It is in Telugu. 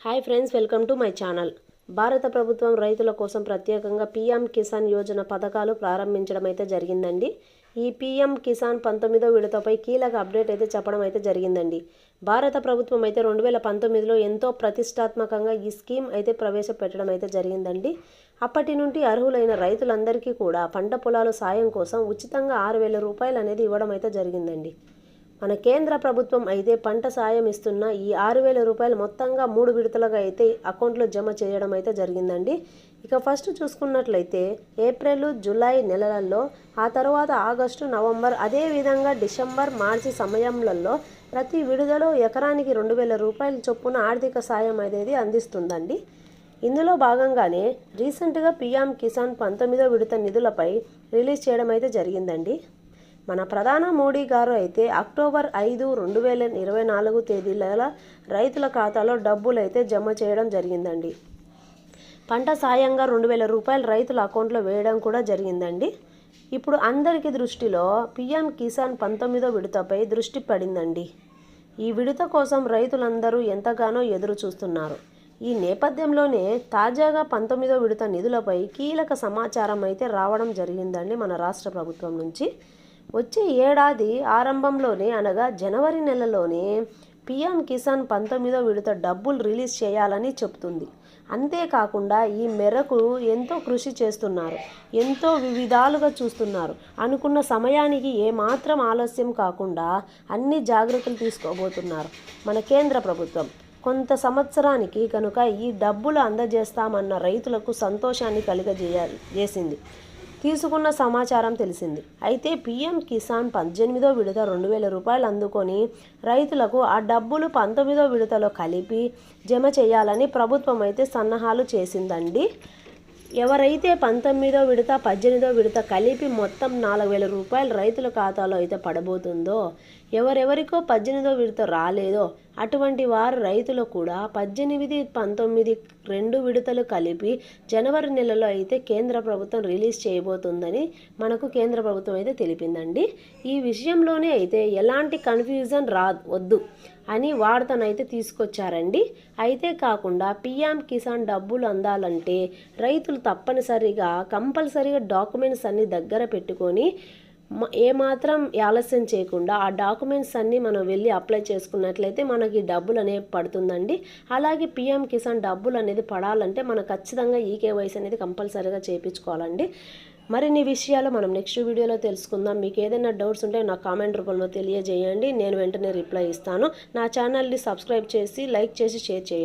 Hi friends, welcome to my channel. భారత ప్రభుత్వం రైతుల కోసం ప్రత్యేకంగా పీఎం కిసాన్ యోజన పథకాలు ప్రారంభించడం అయితే జరిగిందండి. ఈ పీఎం కిసాన్ 19వ విడతపై కీలక అప్డేట్ అయితే చెప్పడం అయితే జరిగిందండి. భారత ప్రభుత్వం అయితే 2019లో ఎంతో ప్రతిష్టాత్మకంగా ఈ స్కీమ్ అయితే ప్రవేశపెట్టడం అయితే జరిగిందండి. అప్పటి నుండి అర్హులైన రైతులందరికీ కూడా పంట పొలాల సాయం కోసం ఉచితంగా 6,000 రూపాయలు అనేది ఇవ్వడం అయితే జరిగిందండి. మన కేంద్ర ప్రభుత్వం అయితే పంట సాయం ఇస్తున్న ఈ 6,000 రూపాయలు మొత్తంగా 3 విడతలుగా అయితే అకౌంట్లో జమ చేయడం అయితే జరిగిందండి. ఇక ఫస్ట్ చూసుకున్నట్లయితే ఏప్రిల్, జూలై నెలలలో, ఆ తర్వాత ఆగస్టు, నవంబర్, అదేవిధంగా డిసెంబర్, మార్చి సమయంలో ప్రతి విడుదల ఎకరానికి 2,000 రూపాయల చొప్పున ఆర్థిక సాయం అనేది అందిస్తుందండి. ఇందులో భాగంగానే రీసెంట్గా పీఎం కిసాన్ 19వ విడత నిధులపై రిలీజ్ చేయడం అయితే జరిగిందండి. మన ప్రధాని మోడీ గారు అయితే అక్టోబర్ 5, 2024 తేదీల రైతుల ఖాతాలో డబ్బులు అయితే జమ చేయడం జరిగిందండి. పంట సాయంగా 2,000 రూపాయలు రైతుల అకౌంట్లో వేయడం కూడా జరిగిందండి. ఇప్పుడు అందరికీ దృష్టిలో పీఎం కిసాన్ 19వ విడతపై దృష్టి పడిందండి. ఈ విడత కోసం రైతులందరూ ఎంతగానో ఎదురు చూస్తున్నారు. ఈ నేపథ్యంలోనే తాజాగా 19వ విడత నిధులపై కీలక సమాచారం అయితే రావడం జరిగిందండి మన రాష్ట్ర ప్రభుత్వం నుంచి. వచ్చే ఏడాది ఆరంభంలోనే, అనగా జనవరి నెలలోనే పీఎం కిసాన్ 19వ విడత డబ్బులు రిలీజ్ చేయాలని చెబుతుంది. అంతేకాకుండా ఈ మేరకు ఎంతో కృషి చేస్తున్నారు, ఎంతో వివిధాలుగా చూస్తున్నారు. అనుకున్న సమయానికి ఏమాత్రం ఆలస్యం కాకుండా అన్ని జాగ్రత్తలు తీసుకోబోతున్నారు మన కేంద్ర ప్రభుత్వం. కొంత సంవత్సరానికి కనుక ఈ డబ్బులు అందజేస్తామన్న రైతులకు సంతోషాన్ని చేసింది తీసుకున్న సమాచారం తెలిసింది. అయితే పీఎం కిసాన్ 18వ విడత 2,000 రూపాయలు అందుకొని రైతులకు ఆ డబ్బులు 19వ విడతలో కలిపి జమ చేయాలని ప్రభుత్వం అయితే సన్నాహాలు చేసిందండి. ఎవరైతే 19వ విడత, 18వ విడత కలిపి మొత్తం 4,000 రూపాయలు రైతుల ఖాతాలో అయితే పడబోతుందో, ఎవరెవరికో 18వ విడత రాలేదో అటువంటి వారు రైతులు కూడా 18, 19 2 విడతలు కలిపి జనవరి నెలలో అయితే కేంద్ర ప్రభుత్వం రిలీజ్ చేయబోతుందని మనకు కేంద్ర ప్రభుత్వం అయితే తెలిపిందండి. ఈ విషయంలోనే అయితే ఎలాంటి కన్ఫ్యూజన్ వద్దు అని వార్తనైతే తీసుకొచ్చారండి. అయితే కాకుండా పీఎం కిసాన్ డబ్బులు అందాలంటే రైతులు కంపల్సరీగా డాక్యుమెంట్స్ అన్ని దగ్గర పెట్టుకొని ఏమాత్రం ఆలస్యం చేయకుండా ఆ డాక్యుమెంట్స్ అన్నీ మనం వెళ్ళి అప్లై చేసుకున్నట్లయితే మనకి డబ్బులు అనేవి పడుతుందండి. అలాగే పీఎం కిసాన్ డబ్బులు అనేది పడాలంటే మనం ఖచ్చితంగా ఈకేవైసీ అనేది కంపల్సరీగా చేయించుకోవాలండి. మరిన్ని విషయాలు మనం నెక్స్ట్ వీడియోలో తెలుసుకుందాం. మీకు ఏదైనా డౌట్స్ ఉంటే నా కామెంట్ రూపంలో తెలియజేయండి, నేను వెంటనే రిప్లై ఇస్తాను. నా ఛానల్ని సబ్స్క్రైబ్ చేసి, లైక్ చేసి, షేర్ చేయండి.